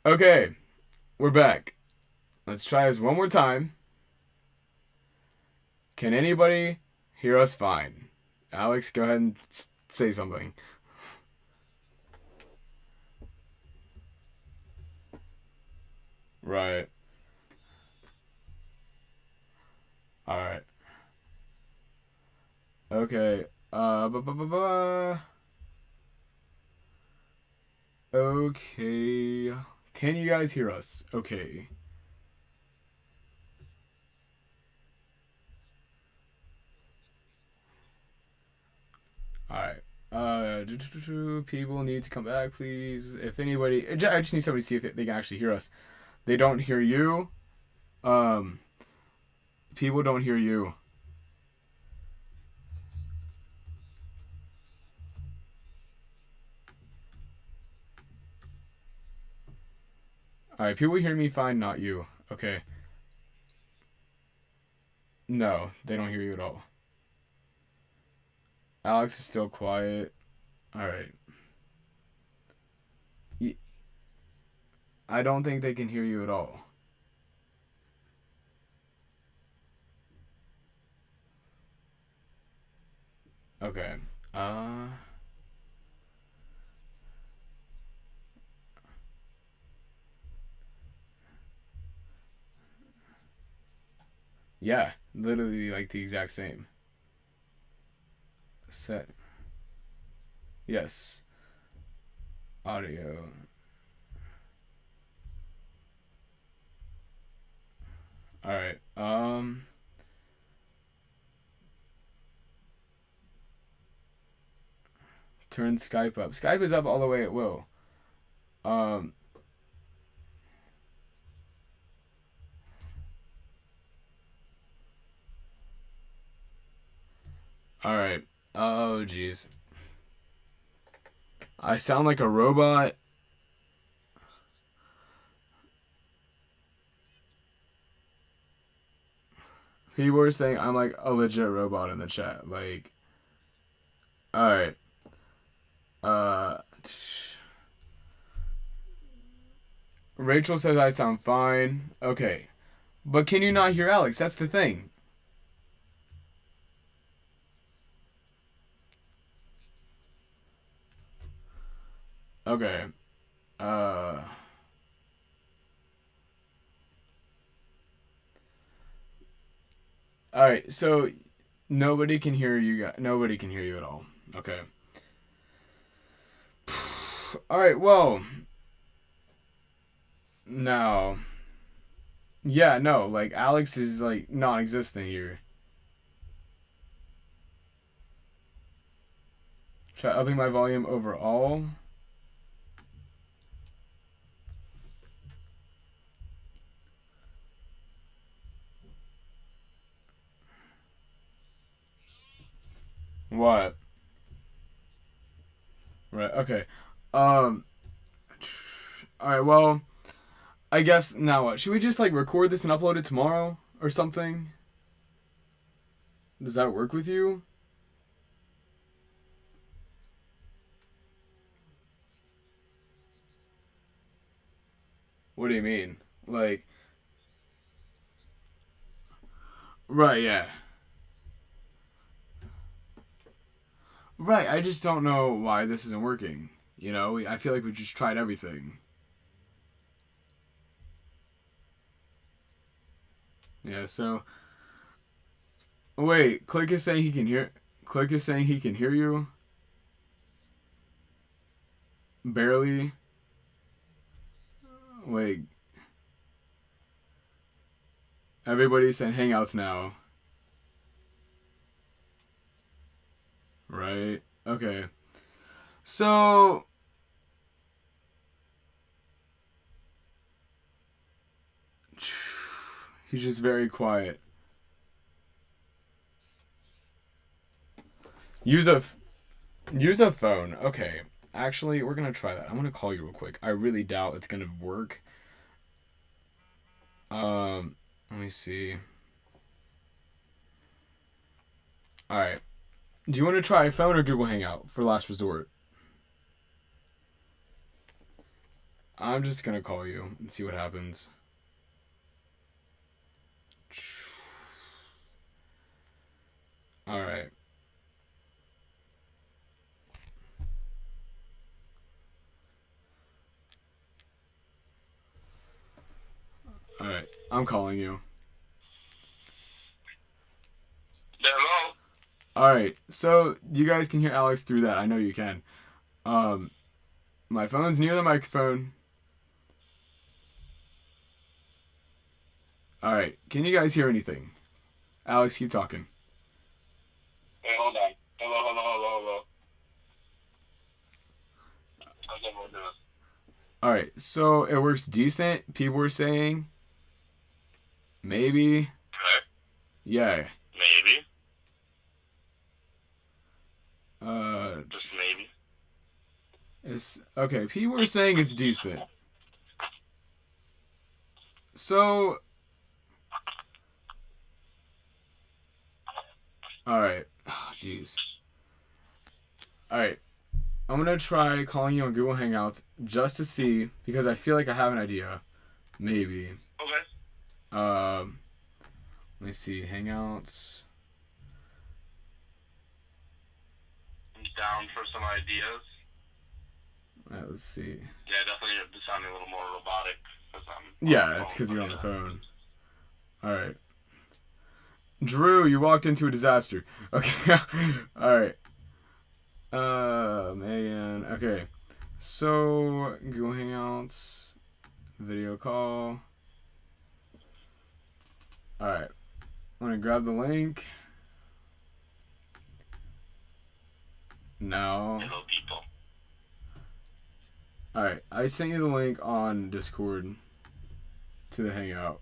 Okay, we're back. Let's try this one more time. Can anybody hear us fine? Alex, go ahead and say something. Right. Alright. Okay. Okay. Can you guys hear us? Okay. Alright. People need to come back, please. If anybody, I just need somebody to see if they can actually hear us. They don't hear you. Um, People don't hear you. Alright, people hear me fine, not you. Okay. No, they don't hear you at all. Alex is still quiet. Alright. I don't think they can hear you at all. Okay. Uh. Yeah, literally like the exact same. Set. Yes. Audio. Alright. Turn Skype up. Skype is up all the way at will. Um. Alright. Oh, jeez. I sound like a robot. People were saying I'm like a legit robot in the chat. Like, alright. Uh. Rachel says I sound fine. Okay. But can you not hear Alex? That's the thing. Okay. Uh. All right. So nobody can hear you. Nobody can hear you at all. Okay. All right. Well, now, yeah, no. Like Alex is like non-existent here. Try upping my volume overall. What? Right. Okay. Um. All right. Well, I guess now what? Should we just like record this and upload it tomorrow or something? Does that work with you? What do you mean? Like, right? Yeah. Right. I just don't know why this isn't working. You know, I feel like we just tried everything. Yeah. So wait. Click is saying he can hear. Click is saying he can hear you. Barely. Wait. Everybody's saying Hangouts now. Right. Okay. So he's just very quiet. Use a use a phone. Okay. Actually, we're gonna try that. I'm gonna call you real quick. I really doubt it's gonna work. Let me see. All right. Do you want to try phone or Google Hangout for last resort? I'm just gonna call you and see what happens. Alright. Alright. I'm calling you. Hello? Alright. So, you guys can hear Alex through that. I know you can. My phone's near the microphone. Alright. Can you guys hear anything? Alex, keep talking. Hey, hold on. Hello. How's everyone doing? Alright. So, it works decent. People were saying. Maybe. Okay. Yeah. Maybe. Uh. Just maybe. It's okay. People were saying it's decent. So. Alright. Oh, jeez. Alright. I'm gonna try calling you on Google Hangouts just to see, because I feel like I have an idea. Maybe. Okay. Let me see. Hangouts. I'm down for some ideas. Alright, let's see. Yeah, definitely sounding a little more robotic. Yeah, it's because you're on the phone. Alright. Drew, you walked into a disaster. Okay. Alright. Megan. Okay. So, Google Hangouts. Video call. Alright. I'm gonna grab the link. No. Hello, people. Alright. I sent you the link on Discord to the Hangout.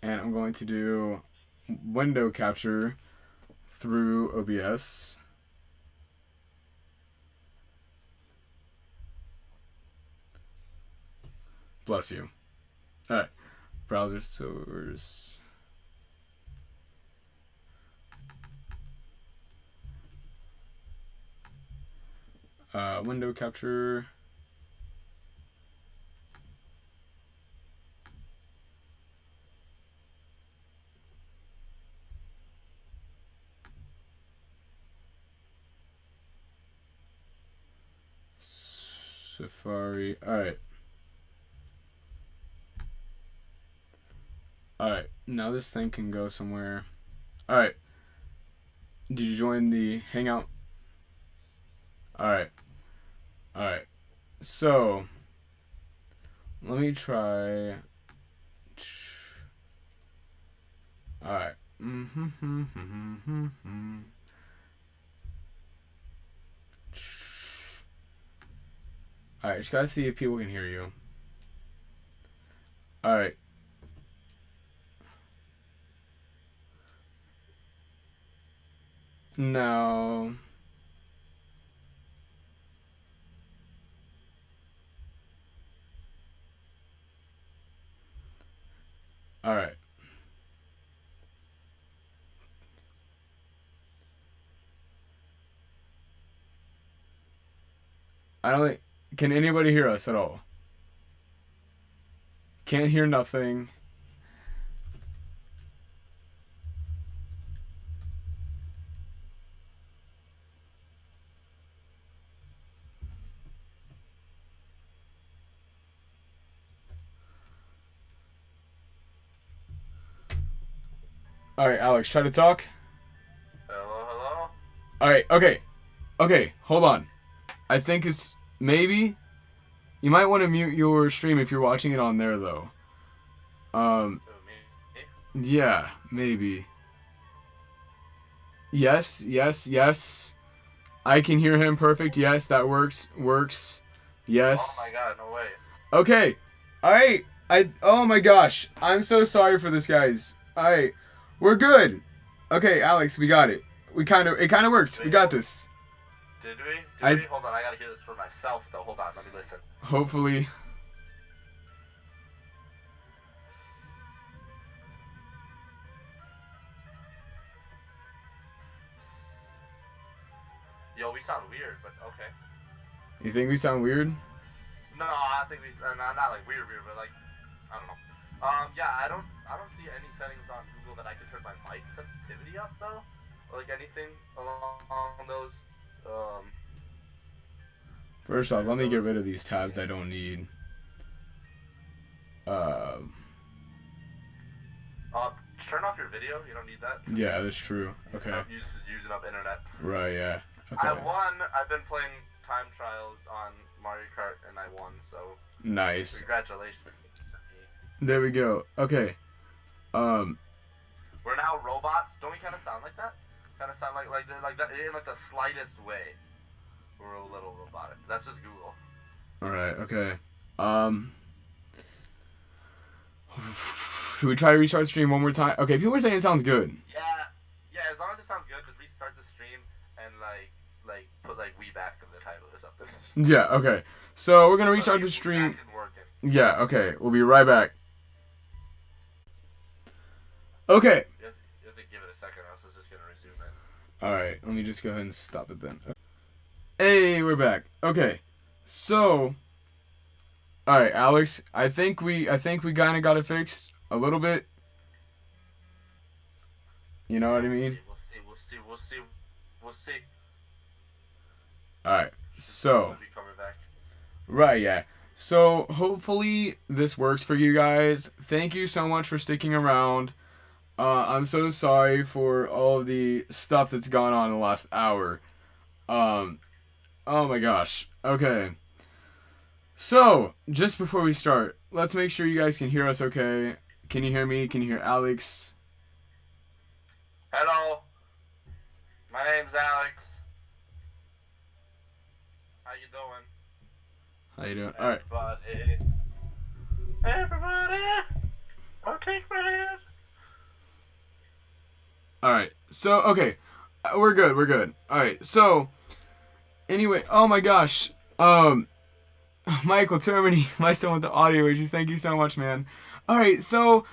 And I'm going to do window capture through OBS. Bless you. Alright. Browser source. Window capture. Safari. Alright. Alright. Now this thing can go somewhere. Alright. Did you join the Hangout? Alright. Alright. So, let me try. Alright. Alright, just gotta see if people can hear you. Alright. No. Alright. I don't think. Can anybody hear us at all? Can't hear nothing. Alright, Alex, try to talk. Hello? Alright, okay, hold on. I think it's maybe. You might want to mute your stream if you're watching it on there, though. Yeah, maybe. Yes. I can hear him perfect. Yes, that works. Yes. Oh my god, no way. Okay. Alright. Oh my gosh. I'm so sorry for this, guys. Alright. We're good. Okay, Alex, we got it. It kind of works. We got this. Did we? Hold on, I gotta hear this for myself, though. Hold on, let me listen. Hopefully. Yo, we sound weird, but okay. You think we sound weird? I think we not like weird, but like I don't know. Yeah, I don't see any settings on Google that I can turn my mic sensitivity up though, or like anything along those. First off, let me get rid of these tabs I don't need. Turn off your video. You don't need that. Yeah, that's true. Okay. Using up internet. Right. Yeah. Okay. I won. I've been playing time trials on Mario Kart, and I won. So. Nice. Congratulations. There we go. Okay. We're now robots. Don't we kind of sound like that? Kind of sound like that in like the slightest way. We're a little robotic. That's just Google. All right. Okay. Should we try to restart the stream one more time? Okay, people are saying it sounds good. Yeah. As long as it sounds good, just restart the stream and like put like "we back" in the title or something. Yeah. Okay. So we're gonna restart the stream. Yeah. Okay. We'll be right back. Okay. You have to give it a second, or else it's just gonna resume it. All right. Let me just go ahead and stop it then. Hey, we're back. Okay. So. All right, Alex. I think we kind of got it fixed a little bit. You know what I mean? We'll see. All right. So. Right. Yeah. So hopefully this works for you guys. Thank you so much for sticking around. I'm so sorry for all of the stuff that's gone on in the last hour. Oh my gosh. Okay. So, just before we start, let's make sure you guys can hear us okay. Can you hear me? Can you hear Alex? Hello. My name's Alex. How you doing? How you doing? All right. Everybody, I'll take my hand. All right. So, okay. We're good. All right. So, anyway, oh my gosh. Michael Termini, my son with the audio issues. Thank you so much, man. All right, so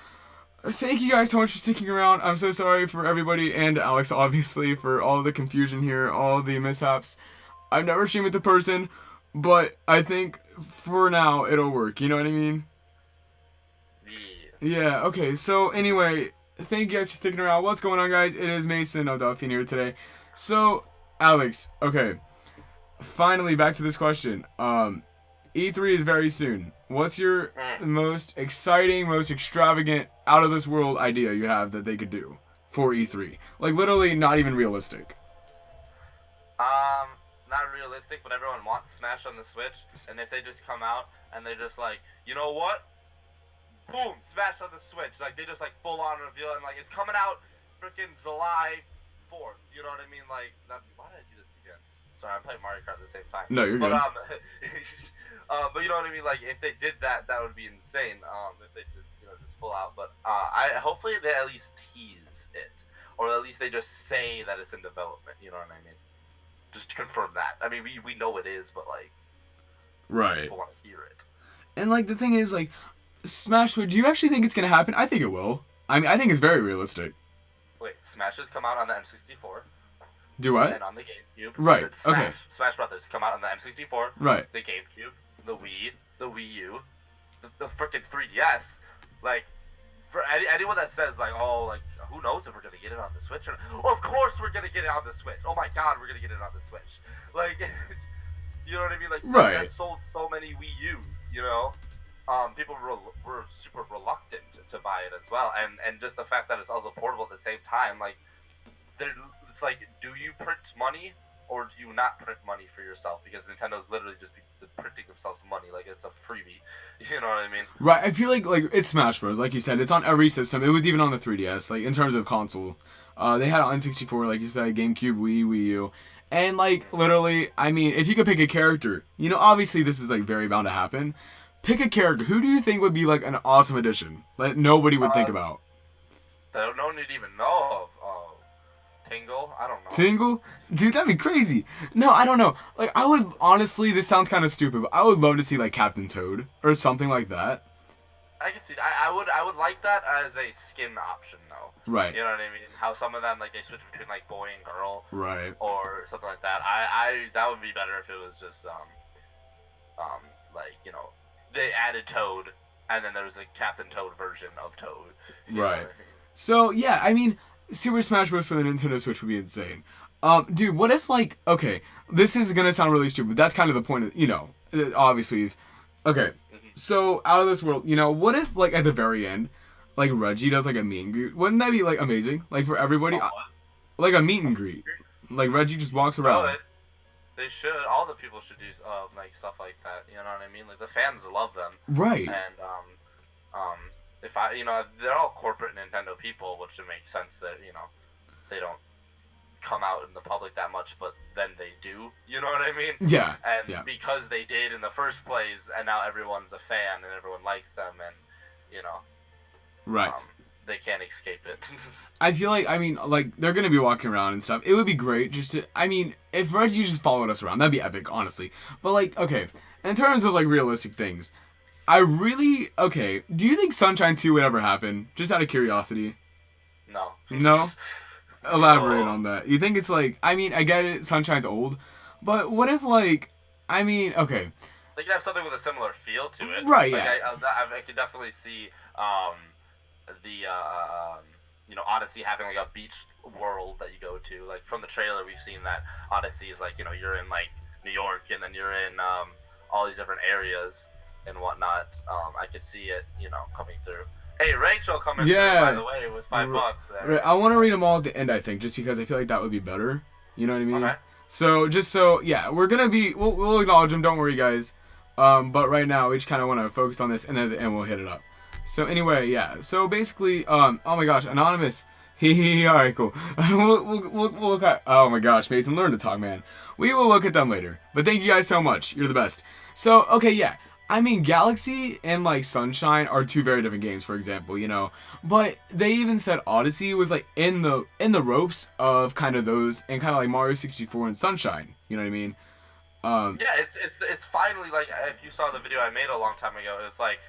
thank you guys so much for sticking around. I'm so sorry for everybody and Alex, obviously, for all the confusion here, all the mishaps. I've never streamed with the person, but I think for now it'll work. You know what I mean? Yeah. Okay. So anyway, thank you guys for sticking around. What's going on, guys? It is Mason of Delphine here today. So, Alex. Okay. Finally, back to this question. E3 is very soon. What's your most exciting, most extravagant, out of this world idea you have that they could do for E3? Like literally not even realistic. Not realistic, but everyone wants Smash on the Switch, and if they just come out and they just like, you know what? Boom, Smash on the Switch. Like they just like full on reveal and like it's coming out freaking July 4th. You know what I mean? Like why did I do this again? Sorry, I'm playing Mario Kart at the same time. No, you're good. But you know what I mean? Like, if they did that, that would be insane. If they just, just full out. But hopefully they at least tease it, or at least they just say that it's in development. You know what I mean? Just to confirm that. I mean, we know it is, but like, right? People want to hear it. And like the thing is, like, Smash. Do you actually think it's gonna happen? I think it will. I mean, I think it's very realistic. Wait, Smash has come out on the M64. Do what? And on the GameCube. Right. Smash, okay. Smash Brothers come out on the M64. Right. The GameCube, the Wii, the Wii U, the freaking 3DS. Like, for anyone that says like, oh, like, who knows if we're gonna get it on the Switch? Or, oh, of course we're gonna get it on the Switch. Oh my God, we're gonna get it on the Switch. Like, you know what I mean? Like, right. That sold so many Wii U's. You know. People were super reluctant to buy it as well, and just the fact that it's also portable at the same time, like, it's like, do you print money or do you not print money for yourself? Because Nintendo's literally just printing themselves money, like it's a freebie. You know what I mean? Right. I feel like it's Smash Bros. Like you said, it's on every system. It was even on the 3DS. Like in terms of console, they had it on N64, like you said, GameCube, Wii U. And like literally, I mean, if you could pick a character, obviously this is like very bound to happen. Pick a character. Who do you think would be like an awesome addition that nobody would think about? That no one would even know of. Tingle? I don't know. Tingle? Dude, that'd be crazy. No, I don't know. Like, I would, honestly, this sounds kind of stupid, but I would love to see, like, Captain Toad or something like that. I can see that. I would like that as a skin option, though. Right. You know what I mean? How some of them, like, they switch between, like, boy and girl. Right. Or something like that. That would be better if it was just, like, they added Toad, and then there was a Captain Toad version of Toad. Right. So yeah, I mean, Super Smash Bros. For the Nintendo Switch would be insane. Dude, what if like, okay, this is gonna sound really stupid. But that's kind of the point of, obviously. Okay, so out of this world, what if like at the very end, like Reggie does like a meet and greet? Wouldn't that be like amazing? Like for everybody, like a meet and greet. Like Reggie just walks around. They should. All the people should do like stuff like that. You know what I mean? Like the fans love them. Right. And if they're all corporate Nintendo people, which it makes sense that they don't come out in the public that much, but then they do. You know what I mean? Yeah. And because they did in the first place, and now everyone's a fan and everyone likes them, and right. They can't escape it. I feel like, they're going to be walking around and stuff. It would be great just to, if Reggie just followed us around, that'd be epic, honestly. But, like, okay, in terms of, like, realistic things, do you think Sunshine 2 would ever happen? Just out of curiosity. No. No? Elaborate on that. You think it's, like, I get it, Sunshine's old, but what if, like, okay. They could have something with a similar feel to it. Right, like, yeah. I could definitely see, Odyssey having like a beach world that you go to. Like from the trailer, we've seen that Odyssey is like you're in like New York, and then you're in all these different areas and whatnot. I could see it, coming through. Hey, Rachel coming through, by the way, with $5 there. Right. I want to read them all at the end, I think, just because I feel like that would be better. You know what I mean? Okay. So yeah, we're gonna be we'll acknowledge them. Don't worry, guys. But right now we just kind of want to focus on this, and then at the end we'll hit it up. So anyway, yeah. So basically, oh my gosh, Anonymous. Alright, cool. we'll look at. Oh my gosh, Mason, learn to talk, man. We will look at them later. But thank you guys so much. You're the best. So okay, yeah. Galaxy and like Sunshine are two very different games, for example, But they even said Odyssey was like in the ropes of kind of those, and kind of like Mario 64 and Sunshine. You know what I mean? Yeah, it's finally like, if you saw the video I made a long time ago, it's like,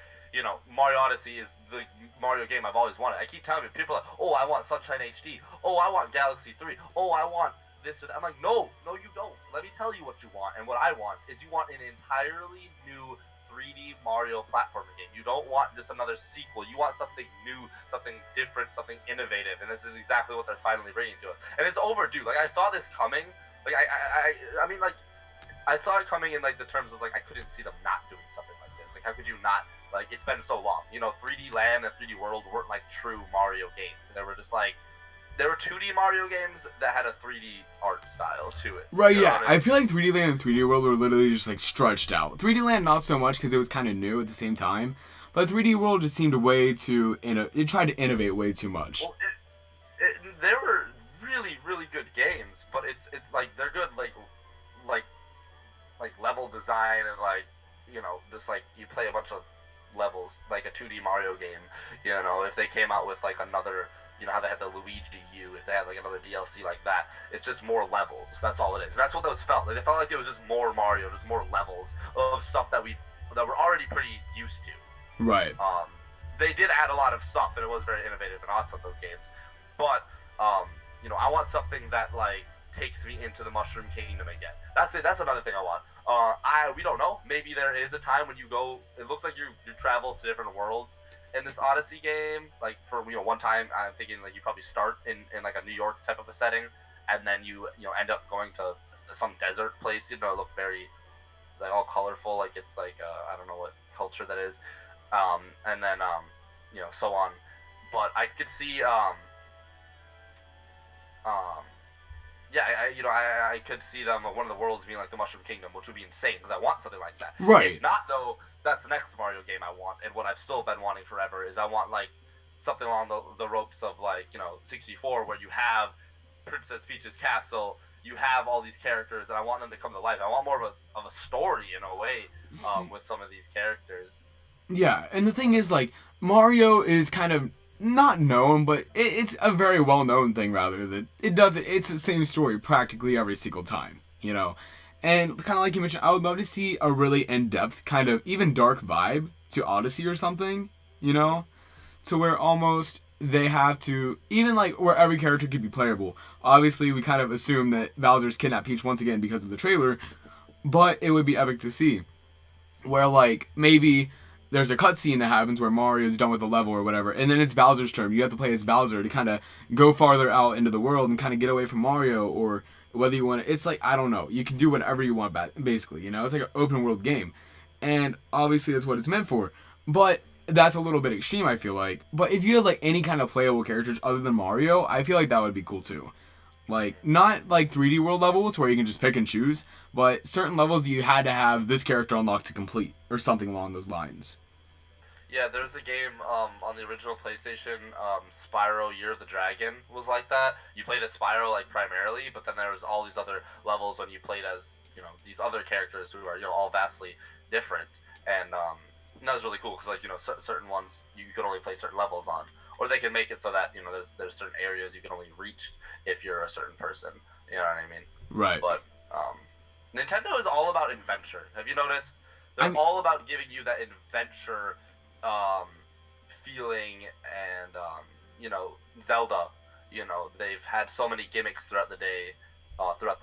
Mario Odyssey is the Mario game I've always wanted. I keep telling people, like, oh, I want Sunshine HD. Oh, I want Galaxy 3. Oh, I want this. I'm like, no, you don't. Let me tell you what you want. And what I want is you want an entirely new 3D Mario platformer game. You don't want just another sequel. You want something new, something different, something innovative. And this is exactly what they're finally bringing to us. And it's overdue. Like, I saw this coming. Like, I saw it coming in, like, the terms of, like, I couldn't see them not doing something like this. Like, how could you not? Like, it's been so long. 3D Land and 3D World weren't, like, true Mario games. They were just, like, there were 2D Mario games that had a 3D art style to it. Right, yeah. I feel like 3D Land and 3D World were literally just, like, stretched out. 3D Land, not so much, because it was kind of new at the same time. But 3D World just seemed way too... It tried to innovate way too much. Well, they were really, really good games, but it's like, they're good, like level design and, like, just, like, you play a bunch of levels, like a 2D Mario game, if they came out with, like, another, how they had the Luigi U, if they had, like, another DLC like that, it's just more levels. That's all it is. That's what those felt like. It felt like it was just more Mario, just more levels of stuff that we're already pretty used to. Right. They did add a lot of stuff, and it was very innovative and awesome, those games. But, I want something that, like, takes me into the Mushroom Kingdom again. That's it. That's another thing I want. We don't know. Maybe there is a time when you go. It looks like you travel to different worlds in this Odyssey game. Like for one time, I'm thinking like you probably start in like a New York type of a setting, and then you end up going to some desert place. It looked very like all colorful. Like it's like I don't know what culture that is, and then so on. But I could see I could see them, one of the worlds being like the Mushroom Kingdom, which would be insane, because I want something like that. Right. If not, though, that's the next Mario game I want, and what I've still been wanting forever is I want, like, something along the ropes of, like, 64, where you have Princess Peach's castle, you have all these characters, and I want them to come to life. I want more of a story, in a way, with some of these characters. Yeah, and the thing is, like, Mario is kind of not known, but it's a very well-known thing, rather, that it's the same story practically every single time, And kind of like you mentioned, I would love to see a really in-depth, kind of even dark vibe to Odyssey or something, to where almost they have to, even like where every character could be playable. Obviously, we kind of assume that Bowser's kidnapped Peach once again because of the trailer, but it would be epic to see. where like maybe there's a cutscene that happens where Mario's done with the level or whatever, and then it's Bowser's turn. You have to play as Bowser to kind of go farther out into the world and kind of get away from Mario, or whether you want to. It's like I don't know. You can do whatever you want, basically. You know, it's like an open world game, and obviously that's what it's meant for. But that's a little bit extreme, I feel like. But if you had like any kind of playable characters other than Mario, I feel like that would be cool too. Like not like 3D world levels where you can just pick and choose, but certain levels you had to have this character unlocked to complete or something along those lines. Yeah, there was a game on the original PlayStation, Spyro Year of the Dragon was like that. You played as Spyro like primarily, but then there was all these other levels when you played as these other characters who are all vastly different, and that was really cool because like certain ones you could only play certain levels on, or they can make it so that there's certain areas you can only reach if you're a certain person. You know what I mean? Right. But Nintendo is all about adventure. Have you noticed? They're all about giving you that adventure feeling, and Zelda. They've had so many gimmicks throughout the day, throughout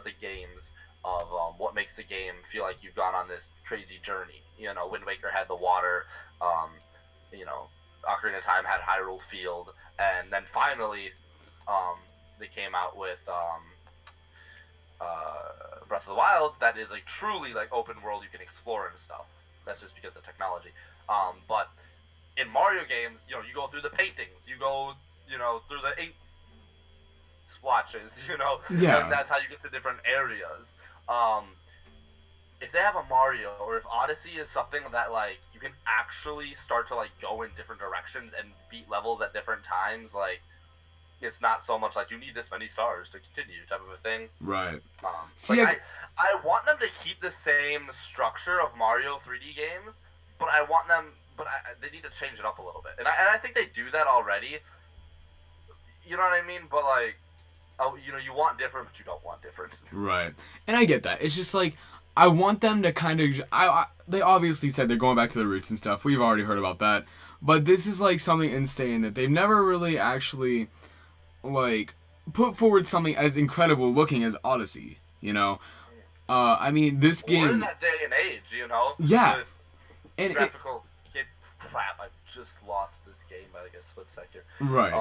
the games of what makes the game feel like you've gone on this crazy journey. Wind Waker had the water. Ocarina of Time had Hyrule Field, and then finally, they came out with Breath of the Wild. That is like truly like open world. You can explore and stuff. That's just because of technology. But in Mario games, you go through the paintings, you go, through the ink splotches, Yeah. and that's how you get to different areas. If they have a Mario, or if Odyssey is something that like you can actually start to like go in different directions and beat levels at different times, like it's not so much like you need this many stars to continue type of a thing. Right. See, like, I want them to keep the same structure of Mario 3D games, but they need to change it up a little bit, and I think they do that already. You know what I mean? But like, you want different, but you don't want different. Right. And I get that. It's just like I want them to kind of. They obviously said they're going back to the roots and stuff. We've already heard about that, but this is like something insane that they've never really actually like put forward something as incredible looking as Odyssey. I mean this game. We're in that day and age, Yeah. With and graphical crap. I just lost this game by like a split second. Right.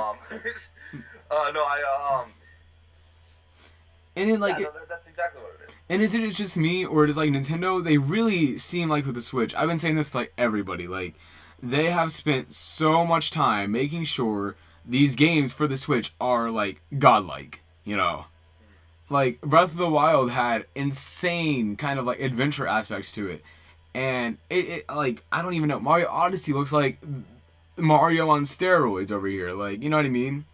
And then like that's exactly what it is. And is it just me, or does like Nintendo? They really seem like with the Switch. I've been saying this to like everybody. Like they have spent so much time making sure these games for the Switch are like godlike. Like Breath of the Wild had insane kind of like adventure aspects to it, and it like I don't even know. Mario Odyssey looks like Mario on steroids over here. Like you know what I mean?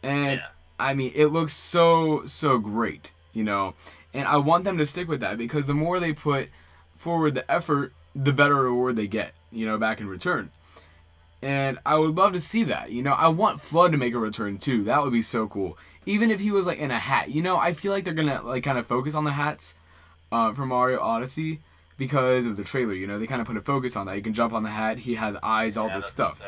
And yeah. I mean it looks so great. And I want them to stick with that because the more they put forward the effort, the better reward they get, back in return. And I would love to see that. I want Flood to make a return too. That would be so cool. Even if he was like in a hat. I feel like they're gonna like kind of focus on the hats for Mario Odyssey because of the trailer. They kind of put a focus on that. You can jump on the hat. He has eyes. All this stuff.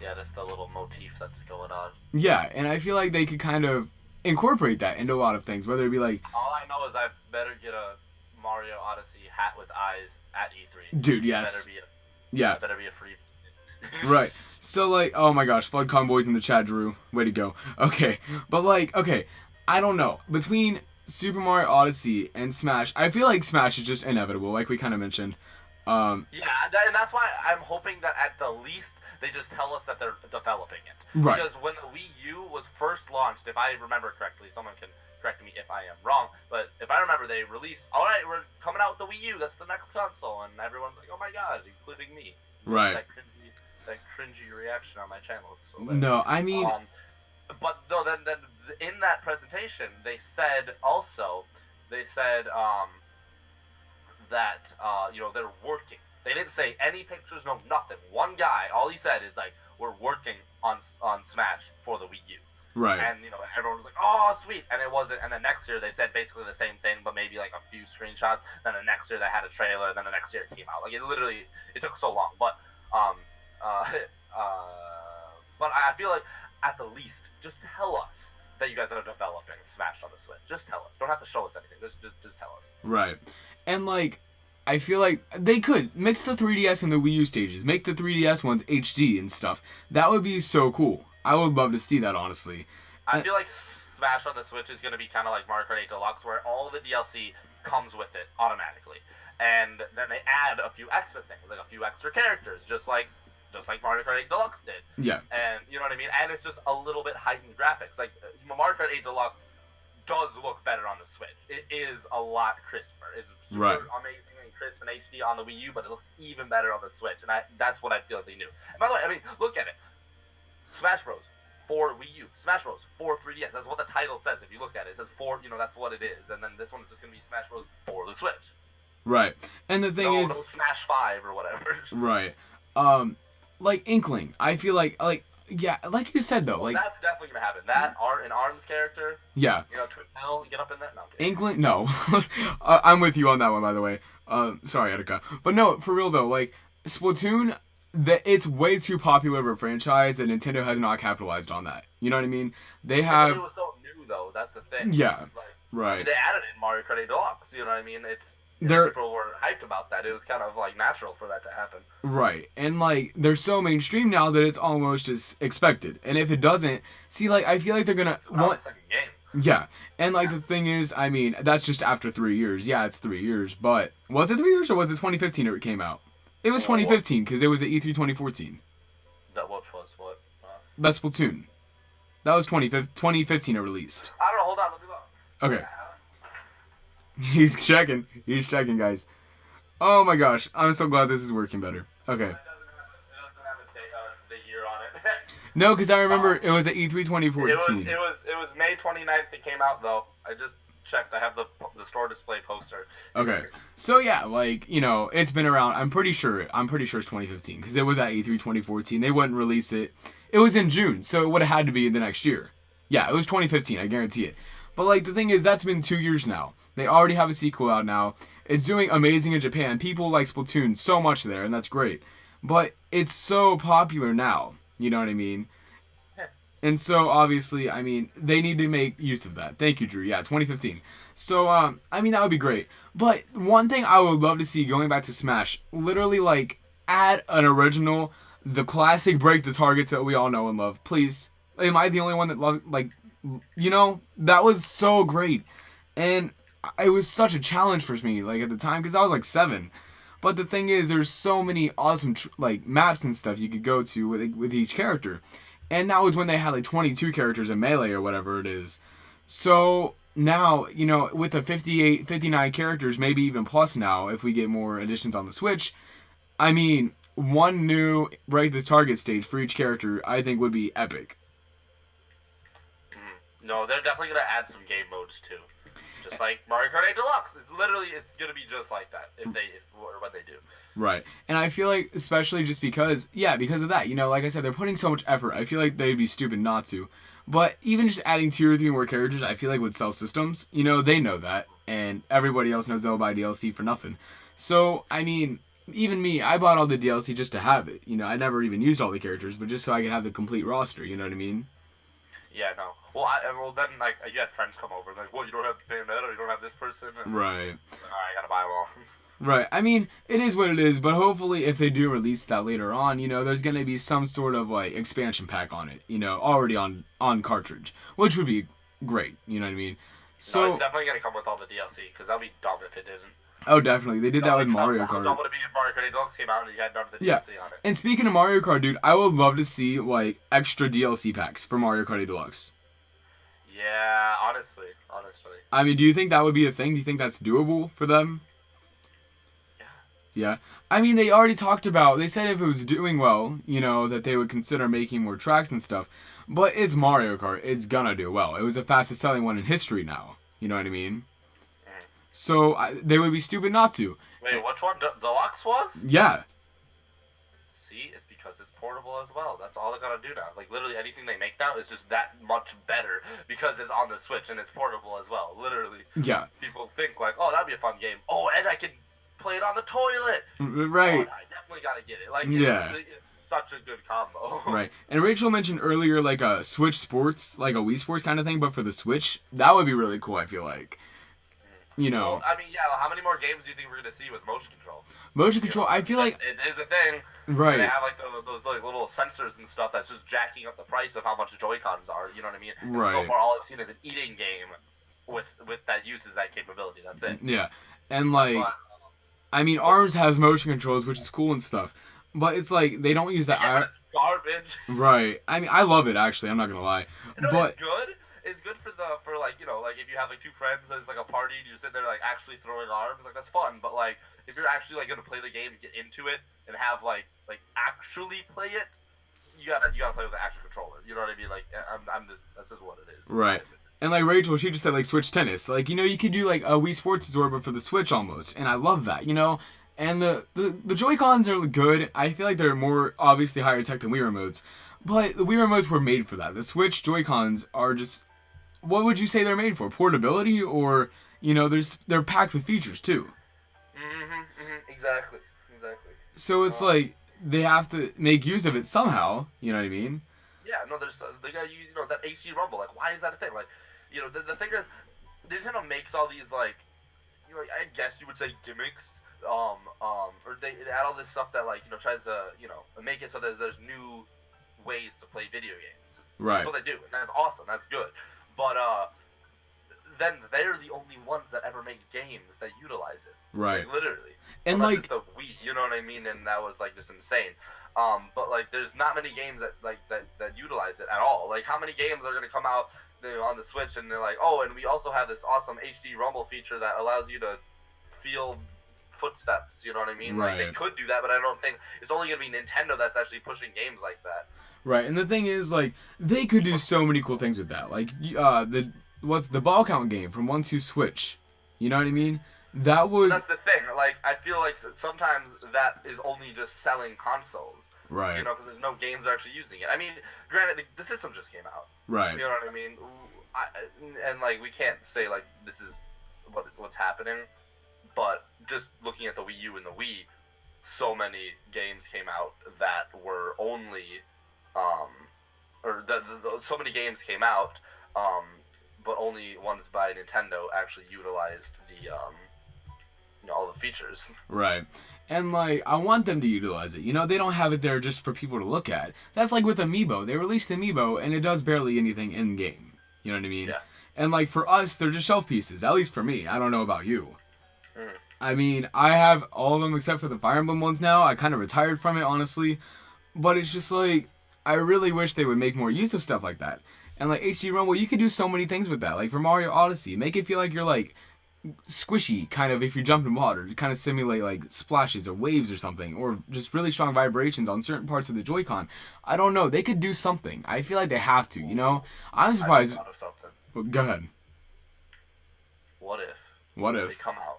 Yeah, that's the little motif that's going on. Yeah, and I feel like they could kind of incorporate that into a lot of things. Whether it be like, all I know is I better get a Mario Odyssey hat with eyes at E3. Dude, yes. Better be a free. Right. So like, oh my gosh, Flood Convoys in the chat, Drew. Way to go. Okay, but like, okay, I don't know. Between Super Mario Odyssey and Smash, I feel like Smash is just inevitable, like we kind of mentioned. Yeah, and that's why I'm hoping that at the least they just tell us that they're developing it. Right. Because when the Wii U was first launched, if I remember correctly, someone can correct me if I am wrong, but if I remember, they released, all right, we're coming out with the Wii U, that's the next console, and everyone's like, oh my god, including me. Right. That cringy reaction on my channel. It's so bad. No, I mean... but no, then in that presentation, they said that, they're working. They didn't say any pictures, no nothing. One guy, all he said is like, we're working on Smash for the Wii U. Right. And, everyone was like, oh, sweet. And it wasn't. And the next year they said basically the same thing, but maybe like a few screenshots. Then the next year they had a trailer. Then the next year it came out. Like, it took so long. But, but I feel like at the least, just tell us that you guys are developing Smash on the Switch. Just tell us. Don't have to show us anything. Just tell us. Right. And like, I feel like they could mix the 3DS and the Wii U stages, make the 3DS ones HD and stuff. That would be so cool. I would love to see that, honestly. I feel like Smash on the Switch is going to be kind of like Mario Kart 8 Deluxe, where all the DLC comes with it automatically, and then they add a few extra things, like a few extra characters, just like Mario Kart 8 Deluxe did. Yeah. And you know what I mean? And it's just a little bit heightened graphics. Like Mario Kart 8 Deluxe does look better on the Switch. It is a lot crisper. It's super amazing and crisp and HD on the Wii U, but it looks even better on the Switch. And that's what I feel like they knew. And by the way, I mean, look at it. Smash Bros. For Wii U. Smash Bros. For 3DS. That's what the title says. If you look at it, it says for, that's what it is. And then this one is just going to be Smash Bros. For the Switch. Right. And the thing is... No Smash 5 or whatever. Right. Like Inkling. I feel like, yeah, like you said, though. Well, like that's definitely going to happen. That, an ARMS character. Yeah. Twitch get up in that? No, Inkling? No. I'm with you on that one, by the way. Sorry, Etika. But no, for real, though, like, Splatoon... it's way too popular of a franchise that Nintendo has not capitalized on that. You know what I mean? They have... It was so new, though. That's the thing. Yeah. Like, right. I mean, they added it in Mario Kart 8 Deluxe. You know what I mean? People were hyped about that. It was kind of, like, natural for that to happen. Right. And, like, they're so mainstream now that it's almost as expected. And if it doesn't... See, like, I feel like they're gonna... It's like a game. Yeah. And, like, the thing is, I mean, that's just after 3 years. Yeah, it's 3 years. But was it 3 years or was it 2015 it came out? It was 2015 because it was at E3 2014. That which was what? That's Splatoon. That was 2015 it released. I don't know. Hold on. Let me look. Okay. He's checking. He's checking, guys. Oh my gosh. I'm so glad this is working better. Okay. It doesn't have the year on it. No, because I remember it was at E3 2014. It was May 29th it came out, though. I just checked. I have the store display poster. Okay. So yeah, like, it's been around. I'm pretty sure it's 2015 because it was at E3 2014. They wouldn't release it. It was in June, so it would have had to be the next year. Yeah, it was 2015, I guarantee it. But like the thing is, that's been 2 years now. They already have a sequel out now. It's doing amazing in Japan. People like Splatoon so much there, and that's great. But it's so popular now. You know what I mean? And so, obviously, I mean, they need to make use of that. Thank you, Drew. Yeah, 2015. So, I mean, that would be great. But one thing I would love to see, going back to Smash, literally, like, add an original, the classic break the targets that we all know and love. Please. Am I the only one that loved, like, that was so great. And it was such a challenge for me, like, at the time, because I was, like, 7. But the thing is, there's so many awesome, maps and stuff you could go to with each character. And that was when they had like 22 characters in Melee or whatever it is. So now, with the 58, 59 characters, maybe even plus now, if we get more additions on the Switch, I mean, one new break the target stage for each character, I think would be epic. No, they're definitely going to add some game modes too. Just like Mario Kart 8 Deluxe. It's going to be just like that when they do. Right. And I feel like, especially just because of that, like I said, they're putting so much effort. I feel like they'd be stupid not to. But even just adding 2 or 3 more characters, I feel like would sell systems. They know that. And everybody else knows they'll buy DLC for nothing. So, I mean, even me, I bought all the DLC just to have it. I never even used all the characters, but just so I could have the complete roster, you know what I mean? Yeah, no. Well, then, like, you had friends come over, like, well, you don't have Bayonetta, you don't have this person. And, right. Like, all right, I gotta buy them all. Right. I mean, it is what it is, but hopefully if they do release that later on, there's going to be some sort of, like, expansion pack on it, already on cartridge, which would be great, you know what I mean? So, no, it's definitely going to come with all the DLC, because that would be dumb if it didn't. Oh, definitely. They did that with Mario Kart. How dumb would it be if Mario Kart 8 Deluxe came out and you had none of the DLC on it? And speaking of Mario Kart, dude, I would love to see, like, extra DLC packs for Mario Kart 8 Deluxe. Yeah, honestly. I mean, do you think that would be a thing? Do you think that's doable for them? Yeah. I mean, they already talked about, they said if it was doing well, that they would consider making more tracks and stuff. But it's Mario Kart. It's gonna do well. It was the fastest selling one in history now. You know what I mean? So, they would be stupid not to. Wait, which one? Deluxe was? Yeah. See, it's because it's portable as well. That's all they gotta do now. Like, literally anything they make now is just that much better because it's on the Switch and it's portable as well. Literally. Yeah. People think, like, oh, that'd be a fun game. Oh, and I can play it on the toilet. Right. Oh, I definitely gotta get it. Like, it's such a good combo. Right. And Rachel mentioned earlier, like, a Switch Sports, like a Wii Sports kind of thing, but for the Switch, that would be really cool, I feel like. You Well, know, I mean, yeah. How many more games do you think we're gonna see with motion control? motion You control. know, I feel like it is a thing, and they right, have like those like little sensors and stuff that's just jacking up the price of how much Joy Cons are. You know what I mean? And so right, far, all I've seen is an eating game with that uses that capability. That's it. yeah, and That's why. like I mean, What's Arms has motion controls, which is cool and stuff, but it's like they don't use that. yeah, but it's garbage. Right. I mean, I love it actually. I'm not gonna lie, You know, it's but good. It's good for like like if you have like two friends and it's like a party and you're sitting there like actually throwing arms, like that's fun. But like if you're actually like gonna play the game and get into it and have like actually play it, you gotta play with the actual controller. You know what I mean? Like I'm just that's just what it is. right. And like Rachel, she just said like Switch tennis. Like you could do like a Wii Sports Resort, but for the Switch almost, and I love that. And the Joy Cons are good. I feel like they're more obviously higher tech than Wii remotes, but the Wii remotes were made for that. The Switch Joy Cons are just what would you say they're made for? Portability, or they're packed with features too. Exactly. Exactly. So it's like they have to make use of it somehow. You know what I mean? Yeah, no, there's they gotta use that HD Rumble. Like, why is that a thing? Like, the thing is, Nintendo makes all these like, I guess you would say gimmicks, or they add all this stuff that like tries to make it so that there's new ways to play video games. Right. That's what they do, and that's awesome. That's good, but then they're the only ones that ever make games that utilize it. Right. Like, literally. And unless like it's the Wii, you know what I mean? And that was like just insane. But like, there's not many games that utilize it at all. Like, how many games are gonna come out on the Switch and they're like, oh, and we also have this awesome HD Rumble feature that allows you to feel footsteps. You know what I mean? Right. Like, they could do that, but I don't think it's only gonna be Nintendo that's actually pushing games like that. right. And the thing is, like, they could do so many cool things with that. Like, what's the ball count game from 1-2 Switch? You know what I mean? That was That's the thing. Like, I feel like sometimes that is only just selling consoles. right. Because there's no games actually using it. I mean, granted, the system just came out. Right. You know what I mean? And like, we can't say like this is what's happening, but just looking at the Wii U and the Wii, so many games came out that were only, so many games came out, but only ones by Nintendo actually utilized the all the features. Right. And like, I want them to utilize it. They don't have it there just for people to look at. That's like with Amiibo. They released Amiibo and it does barely anything in game. You know what I mean? Yeah. And like for us, they're just shelf pieces. At least for me. I don't know about you. Mm. I mean, I have all of them except for the Fire Emblem ones now. I kind of retired from it, honestly. But it's just like, I really wish they would make more use of stuff like that. And like HD Rumble, you could do so many things with that. Like for Mario Odyssey, make it feel like you're like squishy, kind of, if you jump in water, to kind of simulate like splashes or waves or something, or just really strong vibrations on certain parts of the Joy-Con. I don't know. They could do something. I feel like they have to. I'm I surprised. just thought of something. Well, go ahead. What if? What They if come out.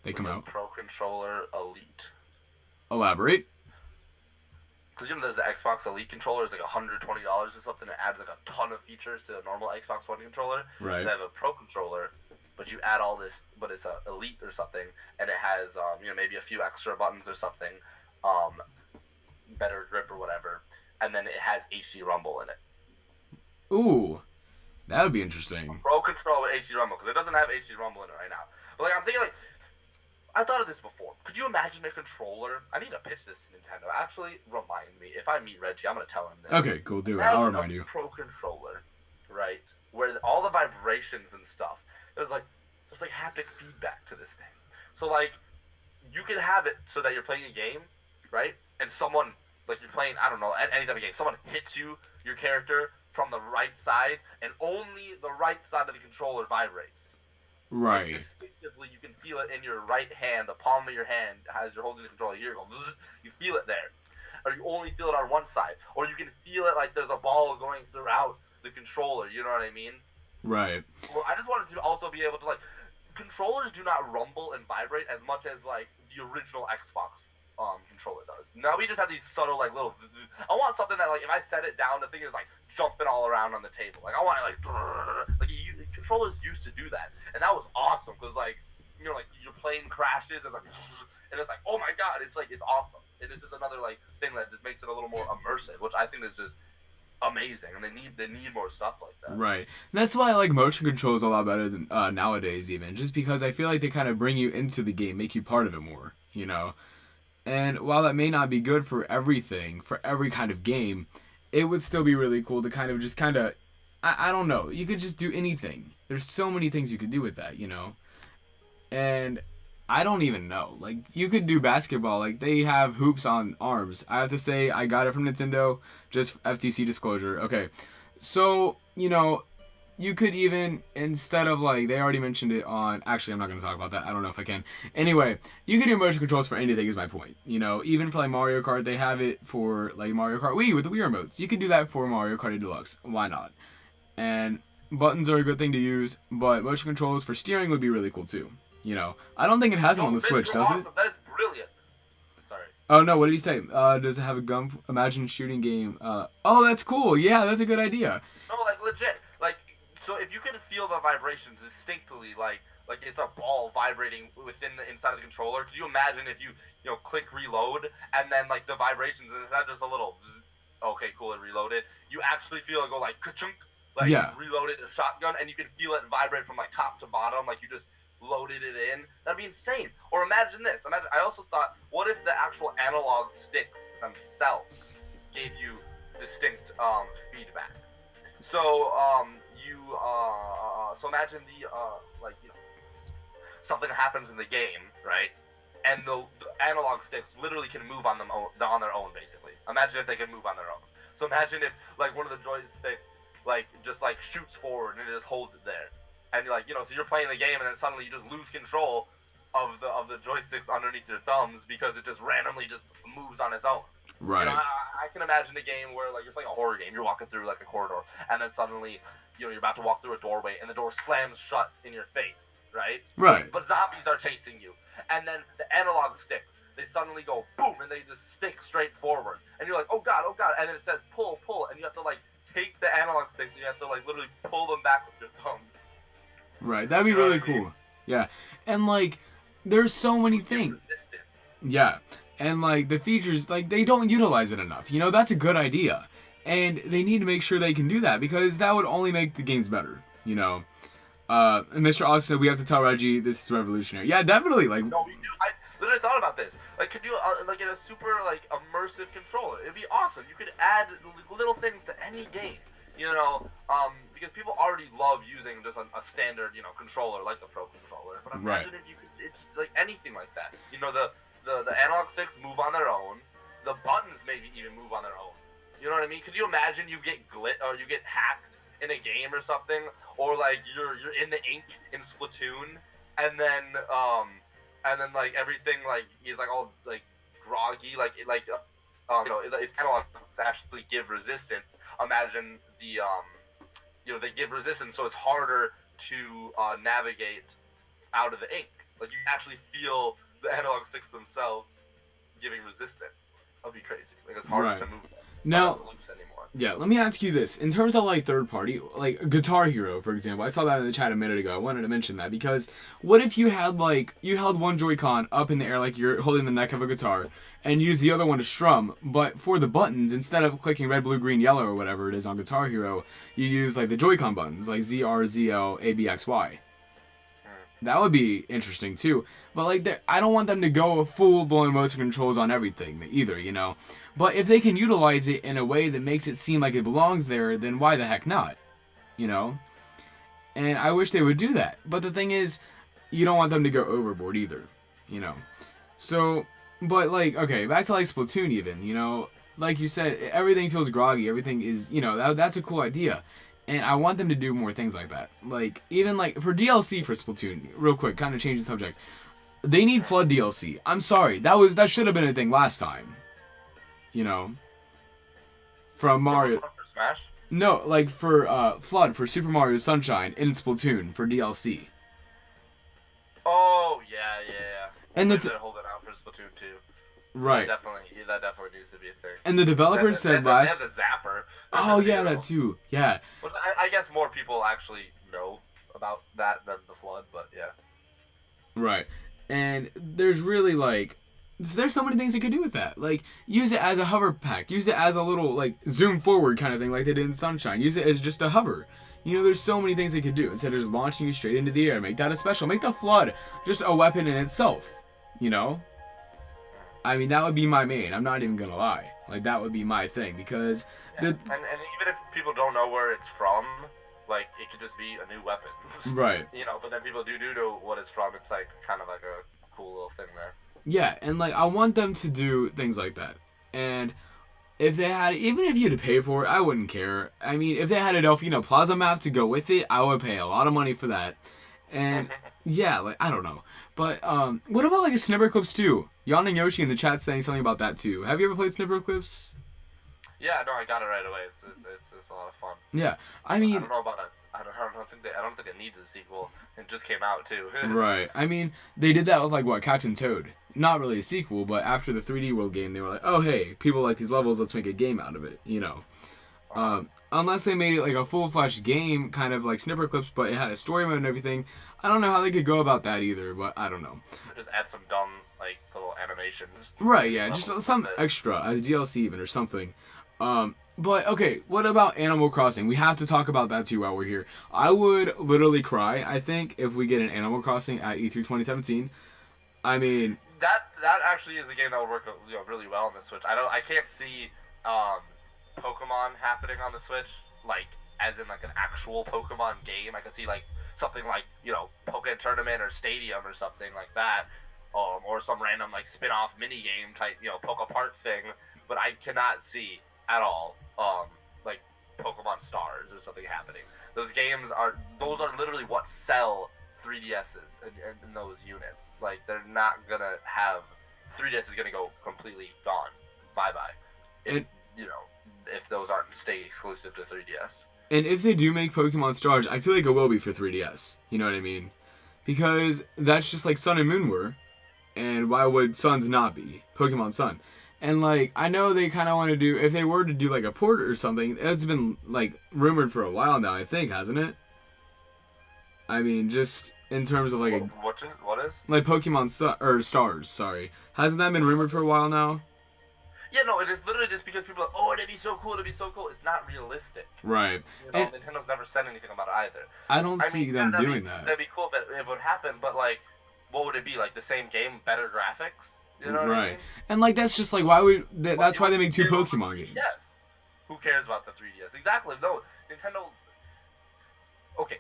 they come with a out? Pro Controller Elite. Elaborate. Because there's the Xbox Elite controller, it's like $120 or something. It adds like a ton of features to a normal Xbox One controller. Right. So I have a Pro controller, but you add all this, but it's a Elite or something, and it has maybe a few extra buttons or something, better grip or whatever, and then it has HD Rumble in it. Ooh, that would be interesting. Pro controller with HD Rumble, because it doesn't have HD Rumble in it right now. But like, I'm thinking like, I thought of this before. Could you imagine a controller? I need to pitch this to Nintendo. Actually, remind me. If I meet Reggie, I'm going to tell him this. Okay, cool. Do it. I'll remind you. Pro controller, right? Where all the vibrations and stuff, there's like haptic feedback to this thing. So like, you can have it so that you're playing a game, right? And someone, like you're playing, I don't know, any type of game. Someone hits you, your character, from the right side, and only the right side of the controller vibrates. Right. Like, distinctively, you can feel it in your right hand, the palm of your hand, as you're holding the controller. Here you go. You feel it there. Or you only feel it on one side. Or you can feel it like there's a ball going throughout the controller. You know what I mean? Right. Well, I just wanted to also be able to, like, controllers do not rumble and vibrate as much as, like, the original Xbox controller does. Now we just have these subtle, like, little... I want something that, like, if I set it down, the thing is, like, jumping all around on the table. Like, I want it, like... controllers used to do that. And that was awesome, because, like, like, your plane crashes, and, like... And it's like, oh my god, it's, like, it's awesome. And it's just another, like, thing that just makes it a little more immersive, which I think is just amazing, and they need more stuff like that. Right. That's why I like motion controls a lot better than nowadays, even. Just because I feel like they kind of bring you into the game, make you part of it more, you know? And while that may not be good for everything, for every kind of game, it would still be really cool to kind of, I don't know. You could just do anything. There's so many things you could do with that, you know? And I don't even know. Like, you could do basketball. Like, they have hoops on arms. I have to say, I got it from Nintendo. Just FTC disclosure. Okay. So, you know, you could even, instead of, like, they already mentioned it on, actually, I'm not going to talk about that. I don't know if I can. Anyway, you could do motion controls for anything is my point. You know, even for, like, Mario Kart, they have it for, like, Mario Kart Wii with the Wii remotes. You could do that for Mario Kart Deluxe. Why not? And buttons are a good thing to use, but motion controls for steering would be really cool, too. You know, I don't think it has it on the Switch, does awesome. it? That is brilliant. Sorry. Oh no, what did he say? Does it have a gun? Imagine shooting game. Oh, that's cool. Yeah, that's a good idea. No, like legit. Like, so if you can feel the vibrations distinctly, like it's a ball vibrating within the inside of the controller. Could you imagine if you click reload and then like the vibrations is not just a little zzz, okay, cool, it reloaded. You actually feel it go like ka-chunk, like reloaded a shotgun, and you can feel it vibrate from like top to bottom, like you just loaded it in. That'd be insane. Or imagine this. I also thought, what if the actual analog sticks themselves gave you distinct feedback? So so imagine the something happens in the game, right? And the analog sticks literally can move on their own, basically. Imagine if they can move on their own. So imagine if like one of the joysticks like just like shoots forward and it just holds it there. And you're like, so you're playing the game and then suddenly you just lose control of the joysticks underneath your thumbs because it just randomly just moves on its own. Right. I can imagine a game where like you're playing a horror game, you're walking through like a corridor, and then suddenly you're about to walk through a doorway and the door slams shut in your face, right? Right. But zombies are chasing you, and then the analog sticks, they suddenly go boom and they just stick straight forward, and you're like, oh god, and then it says pull, and you have to like take the analog sticks and you have to like literally pull them back with your thumbs. Right, that'd be really cool. Yeah, and like, there's so many things. Resistance. Yeah, and like the features, like they don't utilize it enough. You know, that's a good idea, and they need to make sure they can do that because that would only make the games better. You know, and Mr. Austin said we have to tell Reggie this is revolutionary. Yeah, definitely. Like, no, we do. I literally thought about this. Like, could you like get a super like immersive controller? It'd be awesome. You could add little things to any game. Because people already love using just a standard, controller like the Pro Controller. But imagine if you could, it's like anything like that. The analog sticks move on their own. The buttons maybe even move on their own. You know what I mean? Could you imagine you get or you get hacked in a game or something, or like you're in the ink in Splatoon, and then like everything like is like all like groggy, if analogs actually give resistance, imagine they give resistance, so it's harder to navigate out of the ink. Like you actually feel the analog sticks themselves giving resistance. That'd be crazy. Like it's harder to move them. Now, yeah, let me ask you this. In terms of like third party, like Guitar Hero, for example, I saw that in the chat a minute ago. I wanted to mention that because what if you held one Joy-Con up in the air like you're holding the neck of a guitar and use the other one to strum, but for the buttons, instead of clicking red, blue, green, yellow or whatever it is on Guitar Hero, you use like the Joy-Con buttons, like Z, R, Z, L, A, B, X, Y. That would be interesting too. But like, I don't want them to go full-blown motion controls on everything either, you know. But if they can utilize it in a way that makes it seem like it belongs there, then why the heck not? You know? And I wish they would do that. But the thing is, you don't want them to go overboard either, you know. So, but like, okay, back to like Splatoon even, you know. Like you said, everything feels groggy. Everything is, you know, that's a cool idea. And I want them to do more things like that. Like, even like, for DLC for Splatoon, real quick, kind of change the subject. They need Flood DLC. I'm sorry, that should have been a thing last time. You know? From Mario... For Smash? No, like for Flood, for Super Mario Sunshine, in Splatoon, for DLC. Oh, yeah. And they're holding out for Splatoon 2. Right. That definitely needs to be a thing. And the developers said last... They have the zapper. Oh, yeah, that too. Yeah. Which I guess more people actually know about that than the Flood, but yeah. Right. And there's really, like... there's so many things you could do with that. Like, use it as a hover pack. Use it as a little, like, zoom forward kind of thing like they did in Sunshine. Use it as just a hover. You know, there's so many things they could do instead of just launching you straight into the air. Make that a special. Make the Flood just a weapon in itself. You know? I mean, that would be my main. I'm not even gonna lie. Like, that would be my thing because... Yeah. And even if people don't know where it's from, like, it could just be a new weapon. Right. You know, but then people do know what it's from. It's, like, kind of like a cool little thing there. Yeah, and, like, I want them to do things like that. And... if they had, even if you had to pay for it, I wouldn't care. I mean, if they had a Delfino Plaza map to go with it, I would pay a lot of money for that. And yeah, like, I don't know. But what about like a Snipper Clips too? Yan and Yoshi in the chat saying something about that too. Have you ever played Snipper Clips? Yeah, no, I got it right away. It's a lot of fun. Yeah, I mean, I don't know about it. I don't think it needs a sequel. It just came out too. Right. I mean, they did that with like what, Captain Toad. Not really a sequel, but after the 3D World game, they were like, oh hey, people like these levels, let's make a game out of it. You know. Unless they made it like a full-fledged game, kind of like Snipper Clips, but it had a story mode and everything. I don't know how they could go about that either, but I don't know. Just add some dumb, like, little animations. Right, yeah, just some extra as DLC even or something. But okay, what about Animal Crossing? We have to talk about that too while we're here. I would literally cry, I think, if we get an Animal Crossing at E3 2017. I mean... That actually is a game that would work, you know, really well on the Switch. I can't see Pokemon happening on the Switch, like, as in like an actual Pokemon game. I could see like something like, you know, Poké Tournament or Stadium or something like that, or some random like spin-off mini game type, you know, Poké Park thing. But I cannot see at all like Pokemon Stars or something happening. Those are literally what sell 3DSs in those units. Like, they're not gonna have 3DS is gonna go completely gone. Bye-bye. If those aren't stay exclusive to 3DS. And if they do make Pokemon Stars, I feel like it will be for 3DS. You know what I mean? Because that's just like Sun and Moon were. And why would Suns not be? Pokemon Sun. And like, I know they kind of want to do, if they were to do like a port or something, it's been like rumored for a while now, I think, hasn't it? I mean, just in terms of like what is? Like Pokemon Stars, sorry. Hasn't that been rumored for a while now? Yeah, no, it is literally just because people are like, oh, it'd be so cool, It's not realistic. Right. You know, Nintendo's never said anything about it either. I don't see them doing that. That'd be cool if it would happen, but like, what would it be? Like the same game, better graphics? You know what I mean? And like, that's just like, why would, that's why they make two Pokemon games. Yes. Who cares about the 3DS? Exactly. No, Nintendo... Okay.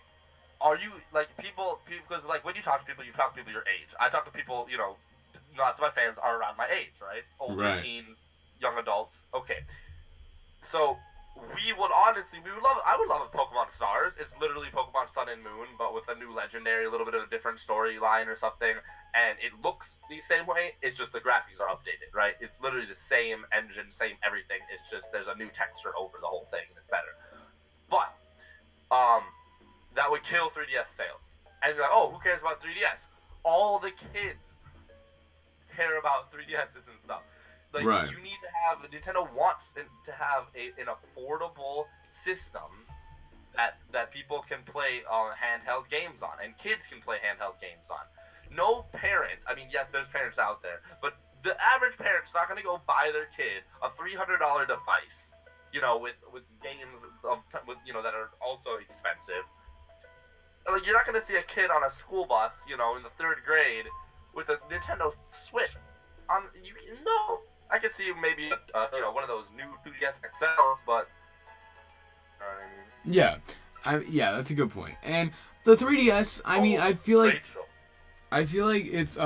Are you, like, people, because, like, when you talk to people your age. I talk to people, you know, lots of my fans are around my age, right? Older teens, young adults. Okay. So, I would love a Pokemon Stars. It's literally Pokemon Sun and Moon, but with a new legendary, a little bit of a different storyline or something. And it looks the same way, it's just the graphics are updated, right? It's literally the same engine, same everything. It's just there's a new texture over the whole thing, and it's better. But, that would kill 3DS sales. And you're like, oh, who cares about 3DS? All the kids care about 3DSs and stuff. Like, you need to have, Nintendo wants to have an affordable system that people can play handheld games on, and kids can play handheld games on. No parent, I mean, yes, there's parents out there, but the average parent's not going to go buy their kid a $300 device, you know, with games you know, that are also expensive. Like, you're not going to see a kid on a school bus, you know, in the 3rd grade with a Nintendo Switch. No. I could see maybe, you know, one of those new 2DS XLs, but... Yeah. Yeah, that's a good point. And the 3DS, I mean, I feel like its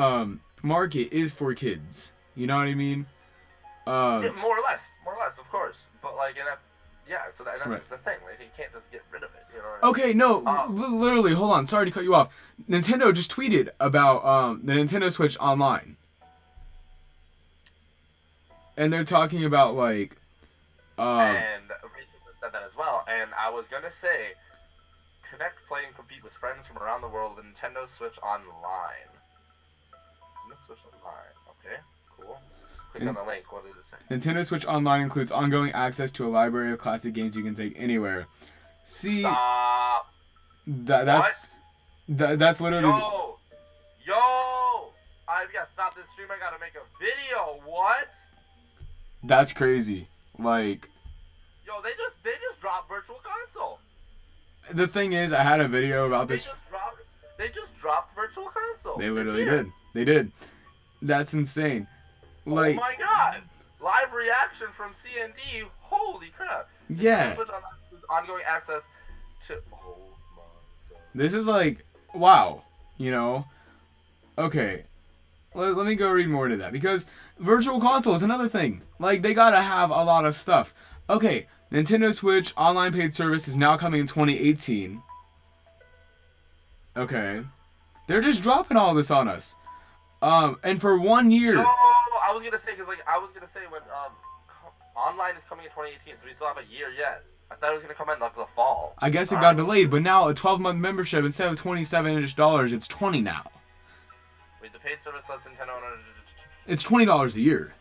market is for kids. You know what I mean? Yeah, more or less, of course. But, like, so that's just the thing. Like, you can't just get rid of it. You know what I mean? Okay, no, literally, hold on. Sorry to cut you off. Nintendo just tweeted about the Nintendo Switch Online. And they're talking about, like... and Rachel said that as well. And I was going to say, connect, play, and compete with friends from around the world with Nintendo Switch Online. Nintendo Switch Online. Okay, cool. Click on the link. What did it say? Nintendo Switch Online includes ongoing access to a library of classic games you can take anywhere. See... Stop. That's literally... Yo! Yes, stop this stream. I gotta make a video. What? That's crazy. Like, yo, they just dropped Virtual Console. The thing is, I had a video about this. They just dropped Virtual Console. They literally did. They did. That's insane. Like, oh my god! Live reaction from CND. Holy crap! Yeah. Switch on ongoing access to. Oh my god. This is like, wow. You know. Okay. Let me go read more into that, because Virtual Console is another thing. Like, they gotta have a lot of stuff. Okay, Nintendo Switch online paid service is now coming in 2018. Okay. They're just dropping all this on us. And for 1 year. No, I was gonna say, when online is coming in 2018, so we still have a year yet. I thought it was gonna come in like the fall. I guess it got delayed, but now a 12-month membership, instead of $27, it's $20 now. Wait, the paid service lets Nintendo. It's $20 a year.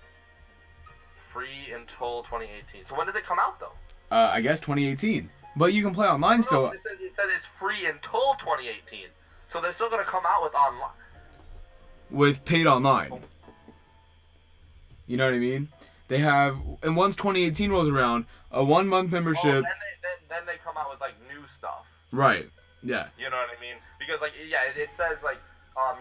Free until 2018. So when does it come out though? I guess 2018. But you can play online still. It said it's free until 2018. So they're still gonna come out with online. With paid online. You know what I mean? They have, and once 2018 rolls around, a 1-month membership. Then they come out with like new stuff. Right. Yeah. You know what I mean? Because like it says like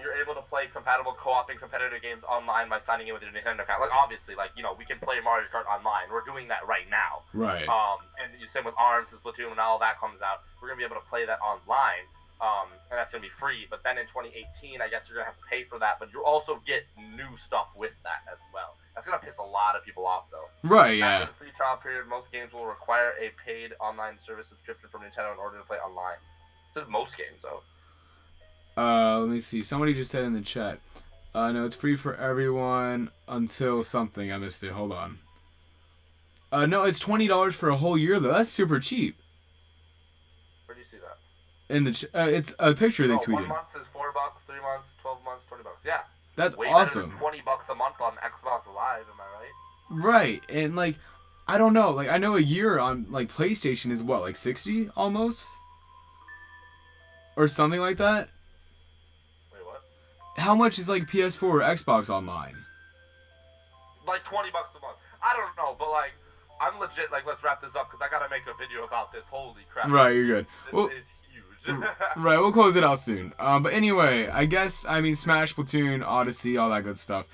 you're able to play compatible co-op and competitive games online by signing in with your Nintendo account. Like obviously, like we can play Mario Kart online. We're doing that right now. Right. And same with ARMS and Splatoon when all that comes out. We're gonna be able to play that online. And that's gonna be free. But then in 2018, I guess you're gonna have to pay for that. But you also get new stuff with that as well. That's gonna piss a lot of people off though. Right. Yeah. After the free trial period, most games will require a paid online service subscription from Nintendo in order to play online. This is most games though. Let me see. Somebody just said in the chat. No, it's free for everyone until something. I missed it. Hold on. No, it's $20 for a whole year though. That's super cheap. Where do you see that? In the it's a picture they tweeted. 1 month is $4, 3 months, 12 months, $20. Yeah. That's way awesome. Better than $20 a month on Xbox Live. Am I right? Right, and like, I don't know. Like, I know a year on like PlayStation is what, like 60 almost, or something like that. Wait, what? How much is like PS4 or Xbox online? Like $20 a month. I don't know, but like, I'm legit. Like, let's wrap this up because I gotta make a video about this. Holy crap! Right, you're good. This is huge. Right, we'll close it out soon. But anyway, I guess Smash, Splatoon, Odyssey, all that good stuff.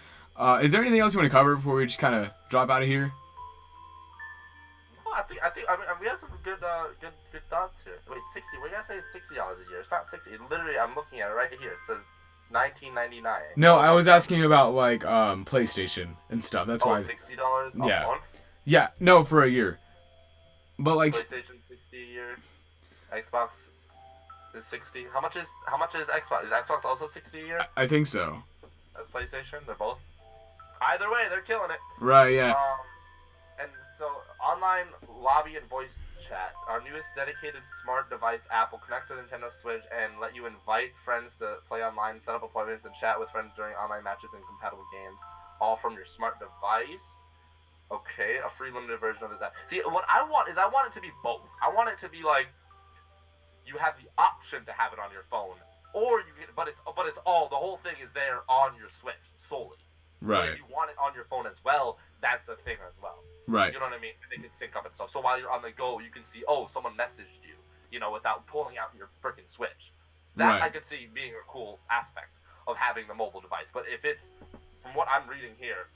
Is there anything else you want to cover before we just kind of drop out of here? I think we have some good thoughts here. Wait, 60. What you gotta say is $60 a year. It's not 60. Literally, I'm looking at it right here. It says $19.99. No, I was asking about like PlayStation and stuff. That's why. $60 a Yeah. month. Yeah, no, for a year. But like PlayStation 60 a year. Xbox is 60. How much is Xbox? Is Xbox also 60 a year? I think so. As PlayStation, they're both. Either way, they're killing it. Right, yeah. And so online lobby and voice chat, our newest dedicated smart device app will connect to Nintendo Switch and let you invite friends to play online, set up appointments, and chat with friends during online matches and compatible games, all from your smart device. Okay, a free limited version of this app. See, what I want is I want it to be both. I want it to be like you have the option to have it on your phone, or you get, but it's all, the whole thing is there on your Switch solely. Right. But if you want it on your phone as well, that's a thing as well. Right. You know what I mean? They can sync up and stuff. So while you're on the go, you can see, oh, someone messaged you, without pulling out your freaking Switch. That Right. I could see being a cool aspect of having the mobile device. But if it's, from what I'm reading here,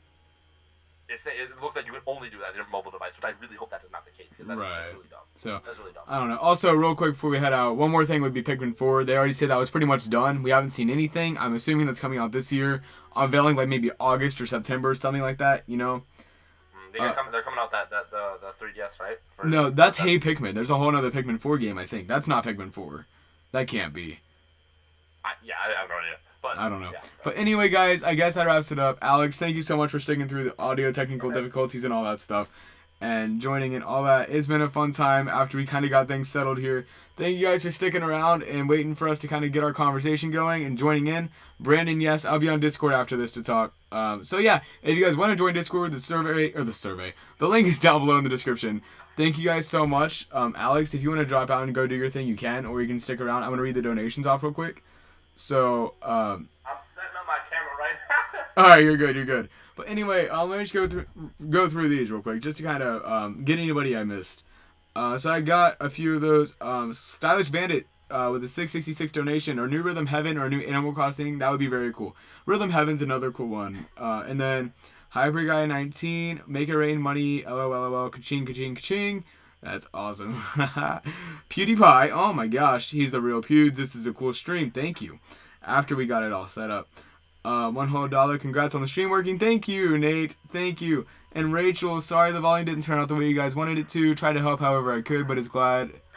it looks like you can only do that with your mobile device, which I really hope that is not the case, because that's really dumb. So, that's really dumb. I don't know. Also, real quick before we head out, one more thing would be Pikmin 4. They already said that was pretty much done. We haven't seen anything. I'm assuming that's coming out this year. Unveiling like maybe August or September, something like that, They're coming out the 3DS, right? No, that's Hey Pikmin. There's a whole other Pikmin 4 game, I think. That's not Pikmin 4. That can't be. I have no idea. But, I don't know. Yeah. But anyway, guys, I guess that wraps it up. Alex, thank you so much for sticking through the audio technical difficulties and all that stuff, and joining in all that. It's been a fun time after we kind of got things settled here. Thank you guys for sticking around and waiting for us to kind of get our conversation going and joining in. Brandon, yes, I'll be on Discord after this to talk. So yeah, if you guys want to join Discord, the link is down below in the description. Thank you guys so much. Alex, if you want to drop out and go do your thing, you can, or you can stick around. I'm going to read the donations off real quick. So, I'm setting up my camera right now. All right, you're good. You're good. But anyway, let me just go through these real quick, just to kind of get anybody I missed. So I got a few of those. Stylish Bandit with a 666 donation, or New Rhythm Heaven, or New Animal Crossing. That would be very cool. Rhythm Heaven's another cool one. And then Hyper Guy 19, Make It Rain Money, LOLOL, ka-ching, ka-ching, ka-ching. That's awesome. PewDiePie, oh my gosh, he's the real Pewds. This is a cool stream. Thank you. After we got it all set up. $100. Congrats on the stream working. Thank you, Nate. Thank you. And Rachel, sorry the volume didn't turn out the way you guys wanted it to. Tried to help however I could, but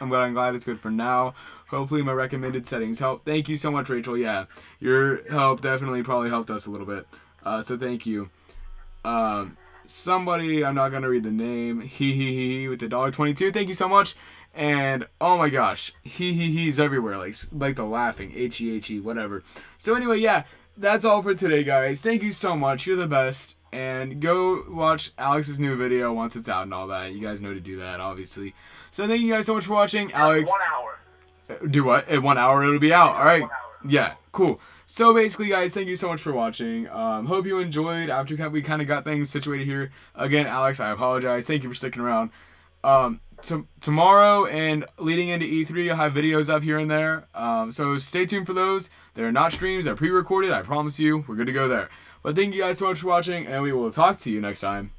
I'm glad it's good for now. Hopefully my recommended settings help. Thank you so much, Rachel. Yeah, your help definitely probably helped us a little bit. So thank you. Somebody, I'm not gonna read the name. He with the $1.22. Thank you so much. And oh my gosh, he's everywhere. Like the laughing, he whatever. So anyway, yeah. That's all for today, guys. Thank you so much. You're the best. And go watch Alex's new video once it's out and all that. You guys know to do that, obviously. So thank you guys so much for watching. Alex, 1 hour. Do what? In 1 hour it'll be out. All right. Yeah, cool. So basically, guys, thank you so much for watching. Hope you enjoyed. After we kind of got things situated here. Again, Alex, I apologize. Thank you for sticking around. Tomorrow and leading into E3, I'll have videos up here and there. So stay tuned for those. They're not streams. They're pre-recorded. I promise you. We're good to go there. But thank you guys so much for watching, and we will talk to you next time.